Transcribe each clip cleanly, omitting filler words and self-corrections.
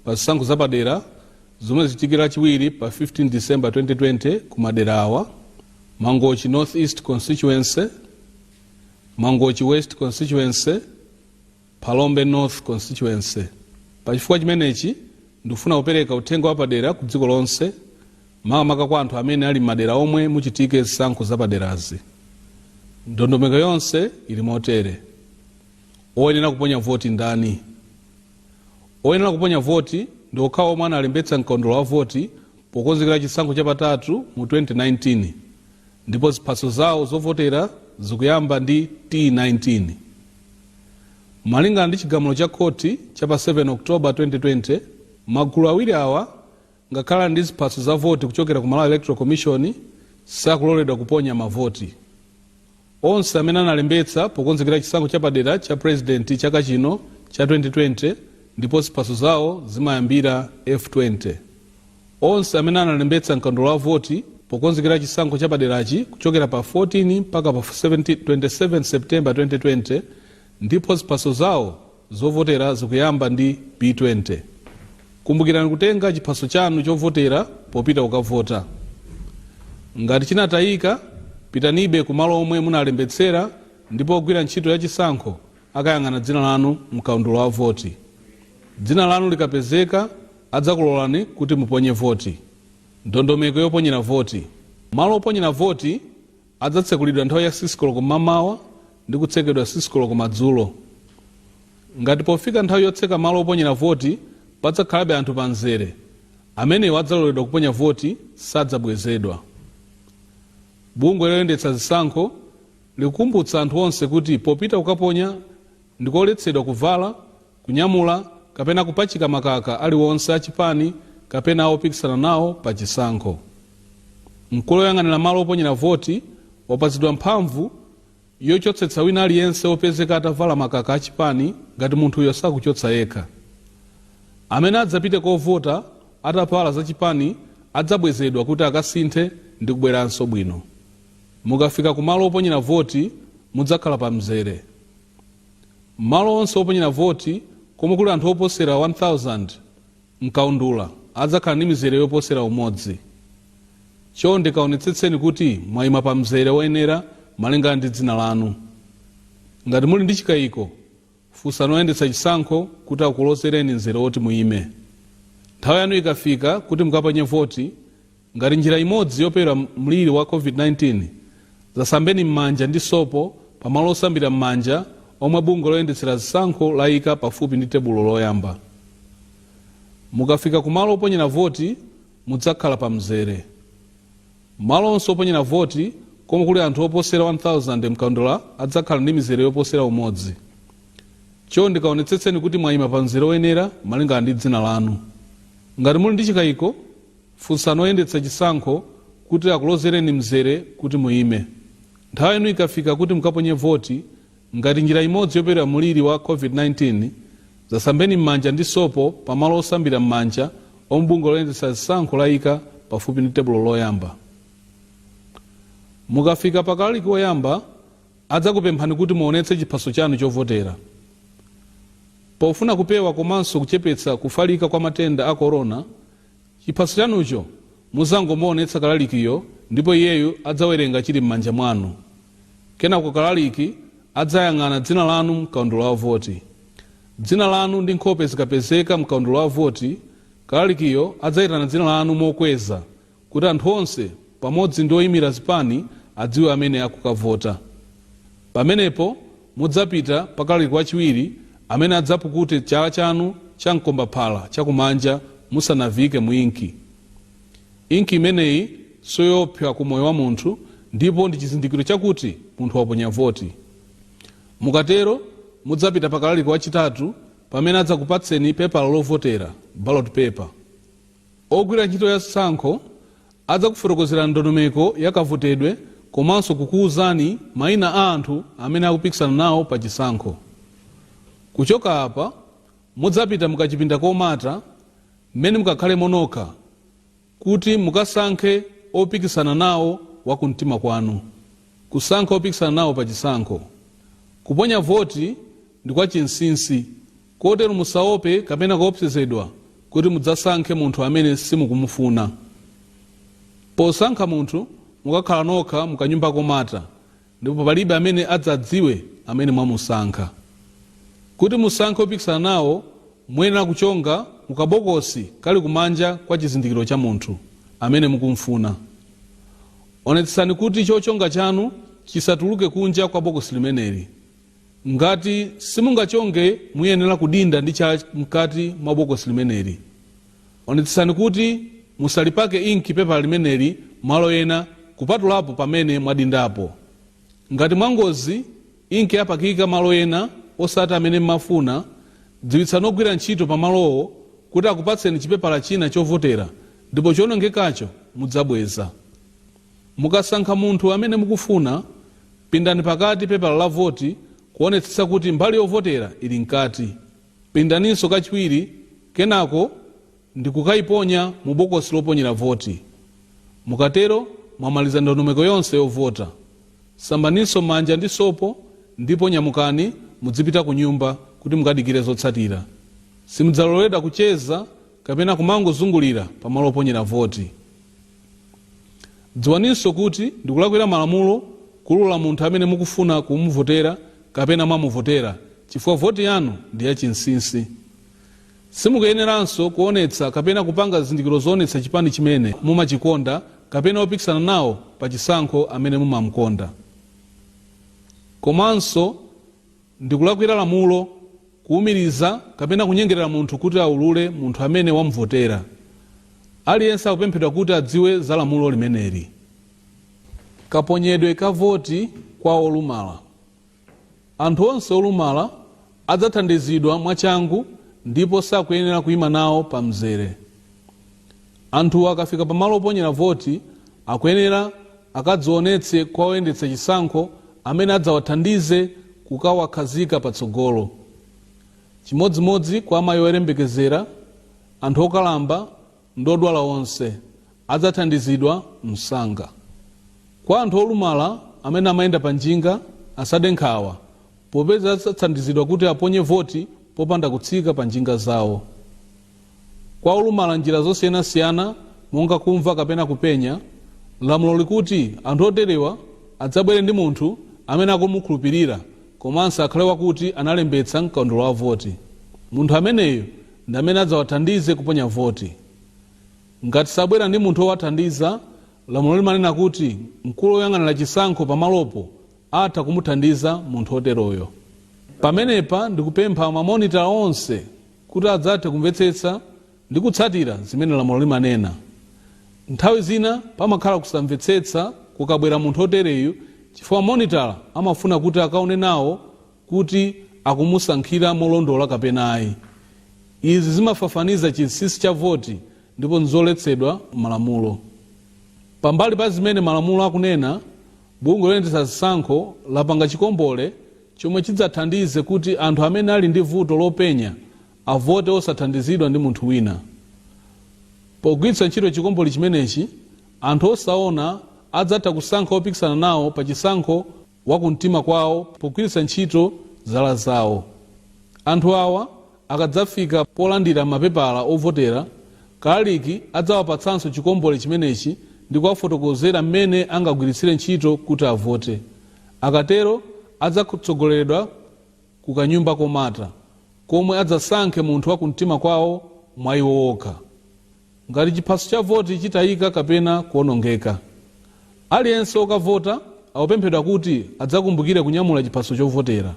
pa zisankho zapadera zomwe zichitikira chiwiri pa 15 December 2020 ku madera awa: Mangochi North East Constituency, Mangochi West Constituency, Palombe North Constituency. Pachifukwa chimenechi ndikufuna kupereka uthenga wapadera ku dziko lonse, makamaka kwa anthu amene ali madera omwe muchitike zisankho zapaderazi. Ndondomeko yonse ili motere: oyenera kuponya voti ndani? Oyenera kuponya voti ndi okhawo omwe analembetsa mkaundula wa voti pokonzekera chisankho chapatatu mu 2019, ndipo ziphaso zawo zovotera zikuyamba ndi T19. Malingana ndi chigamulo cha khoti cha pa 7 October 2020, magulu awiri awa ngakhala ndi ziphaso za voti kuchokera ku Malawi Electoral Commission sakuloledwa kuponya mavoti. Onse amene analembetsa pokonzekera chisankho chapadera cha president chaka chino cha 2020 ndipo ziphaso zawo zimayambira F20. Onse amene analembetsa mkaundula wa voti pokonzekera chisankho chapaderachi kuchokera pa 14 mpaka pa 27 September 2020 ndipo ziphaso zawo zovotera zikuyamba ndi B20. Kumbukirani kutenga chiphaso chanu chovotera popita kukavota. Ngati chinatayika, pitanibe kumalo omwe munalembetsera ndipo ogwira ntchito ya chisankho akayang'ana dzina lanu mkaundula wa voti. Dzina lanu likapezeka, adzakulolani kuti muponye voti. Ndondomeko yoponyera voti: malo oponyera voti adzatsekulidwa nthawi ya 6 koloko mmamawa ndi kutsekedwa 6 koloko madzulo. Ngati pofika nthawi yotseka malo oponyera voti padzakhalabe anthu pa mzere, amenewo adzaloledwa kuponya voti sadzabwezedwa. Bungwe loyendetsa zisankho likukumbutsa anthu onse kuti popita kukaponya ndikoletsedwa kuvala, kunyamula kapena kupachika makaka aliwonse achipani kapena opikisana nawo pa chisankho. Mkulu woyang'anira malo oponyera voti wapatsidwa mphamvu yochotsetsa wina aliyense opezeka atavala makaka achipani ngati munthuyo sakuchotsa yekha. Amene adzapite kovota atavala zachipani adzabwezedwa kuti akasinthe ndi kubweranso bwino. Mukafika ku malo oponyera voti mudzakhala pa mzere. Malo onse oponyera voti komwe kuli anthu oposera 1000 mkaundula adzakhala ndi mizere yoposera umodzi. Chonde kaonetsetseni kuti mwayima pa mzere woyenera malingana ndi dzina lanu. Ngati muli ndi chikayiko, funsani oyendetsa chisankho kuti akulozereni mzere woti muyime. Nthawi yanu ikafika kuti mukaponye voti, ngati njira imodzi yopewera mliri wa COVID-19, zasambeni m'manja ndi sopo pamalo osambira m'manja omwe bungwe loyendetsera zisankho layika pafupi ndi tebulo loyamba. Mukafika ku malo oponyera voti mudzakhala pa mzere. Malo onse oponyera voti komwe kuli anthu oposera 1000 mkaundula adzakhala ndi mizere yoposera umodzi. Chonde kaonetsetseni kuti mwayima pa mzere woyenera malingana ndi dzina lanu. Ngati muli ndi chikayiko, funsani oyendetsa chisankho kuti akulozereni mzere kuti muyime. Nthawi yanu ikafika kuti mukaponye voti, ngati njira imodzi yopewera mliri wa COVID-19, zasambeni m'manja ndi sopo pamalo osambira m'manja omwe bungwe loyendetsa zisankho layika pafupi ndi tebulo loyamba. Mukafika pakaliki woyamba adzakupemphani kuti muonetse chiphaso chanu chovotera. Pofuna kupewa komanso kuchepetsa kufalika kwa matenda a corona, chiphaso chanucho muzangomuonetsa kalalikiyo ndipo iyeyo adzawerenga chili m'manja mwanu. Kenako kalaliki adzayang'ana dzina lanu mkaundula wa voti. Dzina lanu ndi nkhope zikapezeka mkaundula wa voti, kalalikiyo adzayitana dzina lanu mokweza kuti anthu onse pamodzi ndi oyimira zipani adziwe amene akukavota. Pamenepo mudzapita pakaliki wachiwiri amene adzapukute chala chanu cha mkombaphala chakumanja musanavike mu inki. Inki imeneyi soyopsa ku moyo wa munthu ndipo ndi chizindikiro chakuti munthu waponya voti. Mukatero mudzapita pakaliki wachitatu pamene adzakupatseni pepala lovotera, ballot paper. Ogwira ntchito ya sankho adzakufotokozera ndondomeko yakavotedwe komanso kukuwuzani mayina a anthu amene akupikisana nawo pa chisankho. Kuchoka apa mudzapita mukachipinda komata mmene mukakhale monokha kuti mukasankhe opikisana nawo wakumtima kwanu. Kusankha opikisana nawo pa chisankho. Kuponya voti ndi kwa chinsinsi kotero musaope kapena kuopsezedwa kuti mudzasankhe munthu amene simukumufuna. Posankha munthu mukakhala nokha mukanyumba komata, ndipo palibe amene adzadziwe amene mwamusankha. Kuti musankhe opikisana nawo, muyenera kuchonga mukabokosi kali kumanja kwa chizindikiro cha munthu amene mukumfuna. Onetsani kuti chochonga chanu chisatuluke kunja kwa bokosi limeneli. Ngati simungachonge, muyenera kudinda ndi cha mkati mwa bokosi limeneli. Onetsani kuti musalipake inki pepa limeneli malo ena kupatulapo pamene mwadindapo. Ngati mwangozi inki yapakika malo ena osati amene mmafuna, dziwitsani ogwira ntchito pamalowo kuti akupatseni chipepala china chovotera, ndipo chonongekacho mudzabweza. Mukasankha munthu amene mukufuna, pindani pakati pepala la voti kuonetsetsa kuti mbali yovotera ili mkati. Pindaninso kachiwiri, kenako ndikukayiponya mu bokosi loponyera voti. Mukatero mwamaliza ndondomeko yonse yovota. Sambaninso manja ndi sopo, ndipo nyamukani mudzipita ku nyumba kuti mukadikire zotsatira. Simudzaloledwa kucheza kapena kumangozungulira pamalo oponyera voti. Dziwaninso kuti ndikulakwira malamulo kulula munthu amene mukufuna kumuvotera kapena mwamuvotera, chifukwa voti yanu ndi yachinsinsi. Simukuyeneranso kuonetsa kapena kupanga zizindikiro zoonetsa chipani chimene mumachikonda kapena opikisana nawo pa chisankho amene mumamukonda. Komanso ndikulakwira lamulo kuumiriza kapena kunyengerera munthu kuti aulule munthu amene wamuvotera. Aliyense akupemphedwa kuti adziwe za lamulo limeneli. Kaponyedwe ka voti kwa olumala. Anthu onse olumala adzathandizidwa mwachangu ndipo sakuyenera kuyima nawo pa mzere. Anthu akafika pamalo oponyera voti akuyenera akadzionetse kwa oyendetsa chisankho amene adzawathandize kukawakhazika patsogolo. Chimodzimodzi kwa amayi oyembekezera, anthu okalamba ndi odwala onse adzathandizidwa msanga. Kwa anthu olumala amene amayenda pa njinga asade nkhawa, popeza adzathandizidwa kuti aponye voti popanda kutsika pa njinga zawo. Kwa olumala njira zosiyanasiyana monga kumva kapena kupenya, lamulo likuti anthu oterewa adzabwere ndi munthu amene akumukhulupirira komanso akhale wakuti analembetsa mkaundula wa voti. Munthu ameneyo ndi amene adzawathandize kuponya voti. Ngati sabwera ndi munthu owathandiza, lamulo limanena kuti mkulu woyang'anira chisankho pamalopo atha kumuthandiza munthu oteroyo. Pamenepa ndikupempha mamonitala onse kuti adzathe kumvetsetsa ndi kutsatira zimene lamulo limanena. Nthawi zina pamakhala kusamvetsetsa kukabwera munthu otereyu, chifukwa monitala amafuna kuti akaone nawo kuti akumusankhira molondola kapena ayi. Izi zimafafaniza chinsinsi cha voti ndipo nzoletsedwa malamulo. Pambali pa zimene malamulo akunena, bungwe loyendetsa zisankho lapanga chikombole chomwe chidzathandize kuti anthu amene ali ndi vuto lopenya avote osathandizidwa ndi munthu wina. Pogwiritsa ntchito chikombole chimenechi, anthu osaona adzatha kusankha opikisana nawo pa chisankho wakumtima kwawo pogwiritsa ntchito zala zawo. Anthu awa akadzafika polandira mapepala ovotera, kaliki adzawapatsanso chikombole chimenechi ndi kuwafotokozera mmene angagwiritsire ntchito kuti avote. Akatero adzatsogoleredwa ku kanyumba komata komwe adzasankhe munthu wakumtima kwawo mwa iwo okha. Ngati chiphaso cha voti chitayika kapena kuonongeka, aliyense okavota akupemphedwa kuti adzakumbukire kunyamula chiphaso chovotera.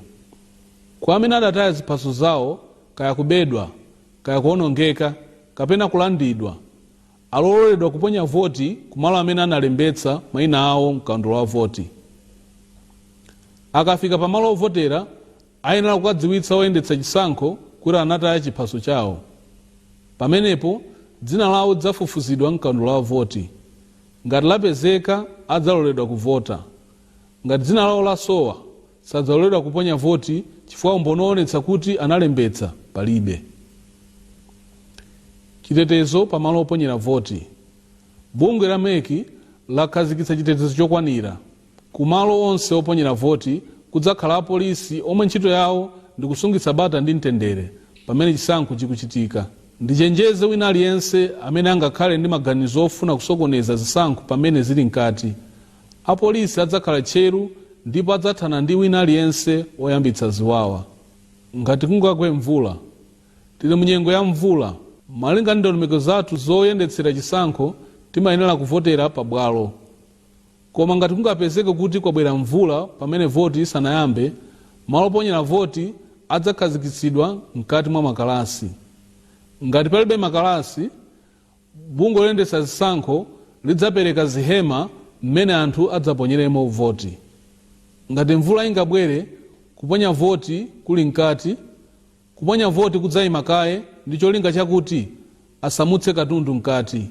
Kwa amene adataya ziphaso zawo, kaya kubedwa, kaya kuonongeka, kapena kulandidwa, aloledwa kuponya voti kumalo amene analembetsa mayina awo mkaundula wa voti. Akafika pamalo ovotera, ayenera kukadziwitsa oyendetsa chisankho kuti anataya chiphaso chawo. Pamenepo dzina lawo lidzafufuzidwa mkaundula wa voti. Ngati lapezeka, adzaloledwa kuvota. Ngati dzina lawo lasowa, sadzaloledwa kuponya voti chifukwa umboni woonetsa kuti analembetsa palibe. Chitetezo pamalo oponyera voti. Bungwe la MEC lakhazikitsa chitetezo chokwanira. Kumalo onse oponyera voti kudzakhala apolisi omwe ntchito yawo ndi kusungitsa bata ndi mtendere pamene chisankho chikuchitika. Ndichenjeze wina aliyense amene angakhale ndi maganizo ofuna kusokoneza zisankho pamene zili mkati. Apolisi adzakhala tcheru ndipo adzathana ndi wina aliyense oyambitsa ziwawa. Ngati kungagwe mvula, tili munyengo ya mvula, malinga ndi ndondomeko zathu zoyendetsera chisankho timayenera kuvotera pabwalo. Koma ngati kungapezeke kuti kwabwera mvula pamene voti isanayambe, malo oponyera voti adzakhazikitsidwa mkati mwa makalasi. Ngati palibe makalasi, bungwe loyendetsa zisankho lidzapereka zihema mmene anthu adzaponyeremo voti. Ngati mvula ingabwere, kuponya voti kuli mkati, kuponya voti kudzayima kaye ndi cholinga chakuti asamutse katundu mkati.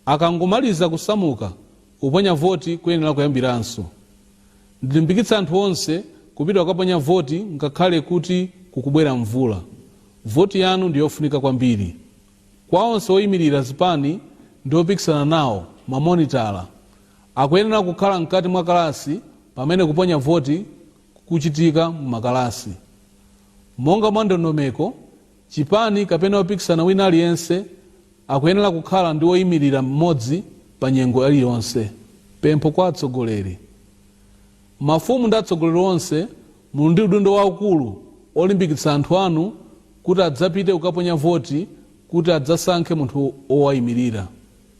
Akangomaliza kusamuka, kuponya voti kuyenera kuyambiranso. Ndilimbikitsa anthu onse kupita kukaponya voti ngakhale kuti kukubwera mvula. Voti yanu ndi yofunika kwambiri. Kwa onse oyimirira zipani ndi opikisana nawo, mamonitala akuyenera kukhala mkati mwa kalasi pamene kuponya voti kuchitika m'makalasi. Monga mwa ndondomeko, chipani kapena opikisana wina aliyense akuyenera kukhala ndi oyimirira mmodzi pa nyengo iliyonse. Pempho kwa atsogoleri. Mafumu ndi atsogoleri onse muli ndi udindo waukulu olimbikitsa anthu anu kuti adzapite kukaponya voti kuti adzasankhe munthu owayimirira.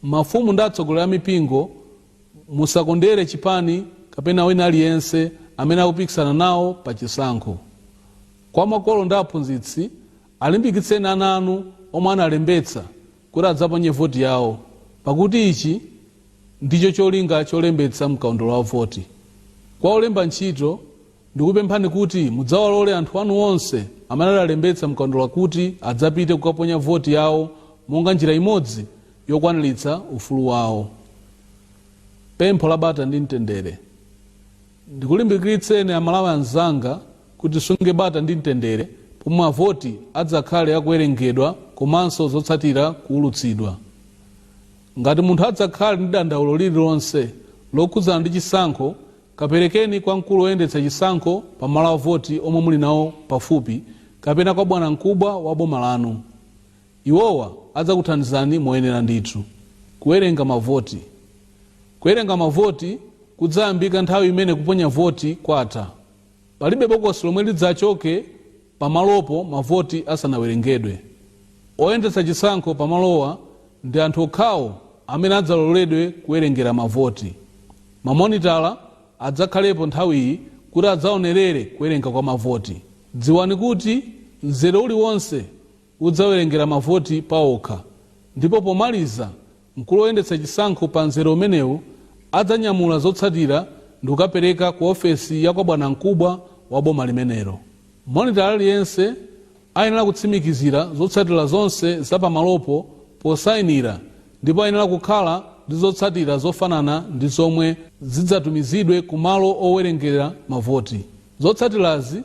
Mafumu ndi atsogoleri a mipingo musakondere chipani kapena wina aliyense amene akupikisana nawo pa chisankho. Kwa makolo ndi aphunzitsi, alimbikitseni ana anu omwe analembetsa kuti adzaponye voti yawo, pakuti ichi ndicho cholinga cholembetsa mkaundula wa voti. Kwa olemba ntchito, ndikupemphani kuti mudzawalole anthu anu onse amene analembetsa mkaundula kuti adzapite kukaponya voti yawo monga njira imodzi yokwaniritsa ufulu wawo. Pempho la bata ndi mtendere. Ndikulimbikitseni amalawi anzanga kuti sunge bata ndi mtendere pomwe mavoti adzakhale akuwerengedwa komanso zotsatira kuulutsidwa. Ngati munthu adzakhale ndi dandaulo lililonse lokhudzana ndi chisankho, kaperekeni kwa mkulu woyendetsa chisankho pa malo a voti omwe muli nawo pafupi kapena kwa bwana mkubwa wa boma lanu. Iwowa adzakuthandizani moyenera ndithu. Kuwerenga mavoti. Kuwerenga mavoti kudzayambika nthawi imene kuponya voti kwatha. Palibe bokosi lomwe lidzachoke pamalopo mavoti asanawerengedwe. Oyendetsa chisankho pamalowa ndi anthu okhawo amene adzaloledwe kuwerengera mavoti. Mamonitala adzakhalepo nthawiyi kuti adzaonerere kuwerenga kwa mavoti. Dziwani kuti mzere uliwonse udzawerengera mavoti paokha, ndipo pomaliza mkulu woyendetsa chisankho pa mzere umenewu adzanyamula zotsatira ndi kukapereka ku ofesi ya kwa bwana mkubwa wa boma limenelo. Monitala aliyense ayenera kutsimikizira zotsatira zonse zapamalopo posayinira, ndipo ayenera kukhala ndi zotsatira zofanana ndi zomwe zidzatumizidwe ku malo owerengera mavoti. Zotsatirazi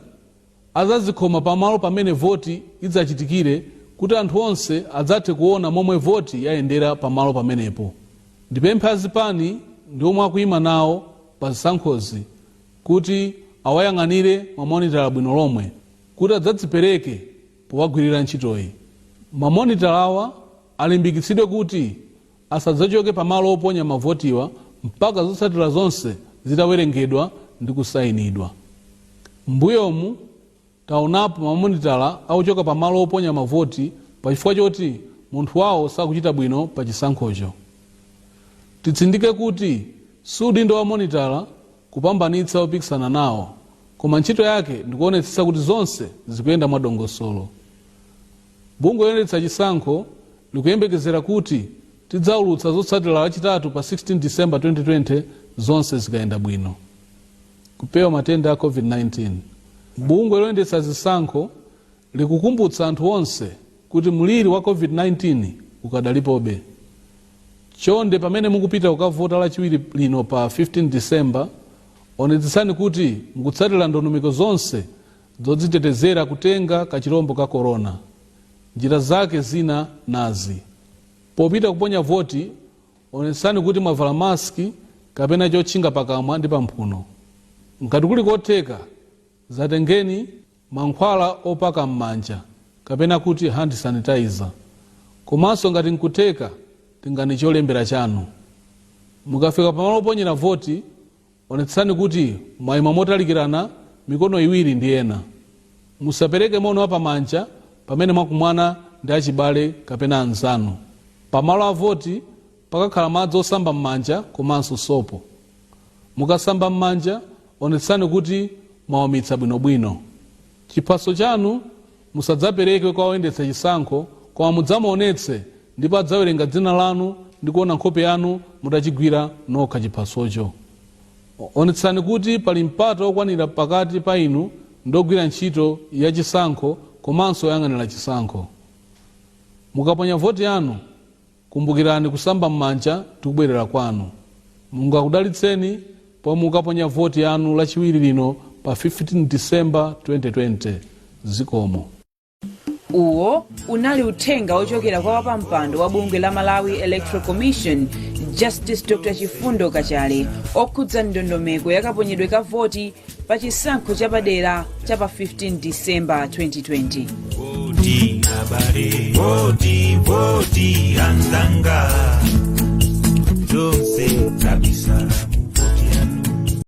adzazikhoma pamalo pamene voti idzachitikire kuti anthu onse adzathe kuona momwe voti yayendera pamalo pamenepo. Ndipempha azipani ndi omwe akuyima nawo pa zisankhozi kuti awayang'anire mamonitala bwino lomwe kuti adzadzipereke powagwirira ntchitoyi. Mamonitalawa alimbikitsidwe kuti asadzachoke pamalo oponya mavotiwa mpaka zotsatira zonse zitawerengedwa ndi kusayinidwa. Mbuyomu taonapo mamonitala akuchoka pamalo oponya mavoti pachifukwa choti munthu wawo sakuchita bwino pa chisankhocho. Titsindike kuti sudindo wa monitala kupambanitsa opikisana nawo, koma ntchito yake ndikuonetsetsa kuti zonse zikuyenda mwadongosolo. Bungwe loyendetsa chisankho likuyembekezera kuti tidzaulutsa zotsatira lachitatu pa 16 December 2020 zonse zikayenda bwino. Kupewa matenda a COVID-19. Bungwe loyendetsa zisankho likukumbutsa anthu onse kuti mliri wa COVID-19 ukadalipobe. Chonde pamene mukupita kukavota lachiwiri lino pa 15 December, onetsetsani kuti mukutsatira ndondomeko zonse zodzitetezera kutenga kachirombo ka corona. Njira zake zina nazi. Popita kuponya voti, onetsetsani kuti mwavala maski kapena chotchinga pakamwa ndi pamphuno. Ngati kuli kotheka, zatengeni mankhwala opaka m'manja kapena kuti hand sanitizer. Komanso ngati nkuteka tingani cholembera chanu. Mukafika pamalo oponyera voti onetsani kuti mwayima motalikirana mikono iwiri ndi ena. Musapereke mono wa pamanja pamene mwakumana ndi achibale kapena anzanu. Pamalo a voti pakakhala madzi osamba m'manja komanso sopo. Mukasamba m'manja onetsani kuti mwaumitsa bwinobwino. Chiphaso chanu musadzapereke kwa oyendetsa chisankho koma mudzamuonetse ndipo adzawerenga dzina lanu ndi kuona nkhope yanu mutachigwira nokha chiphasocho. Onetsani kuti pali mpata okwanira pakati pa inu ndogwira ntchito ya chisankho komanso oyang'anira chisankho. Mukaponya voti yanu kumbukirani kusamba m'manja tikubwerera kwanu. Mulungu akudalitseni pomwe mukaponya voti yanu lachiwiri lino pa 15 December 2020. Zikomo. Uwo unali uthenga ochokera kwa wapampando wa bungwe la Malawi Electoral Commission Justice Dr. Chifundo Kachale okhudza ndondomeko yakaponyedwe ka voti pa chisankho chapadera cha pa 15 December 2020. Voti habari, voti anzanga, donse kabisa.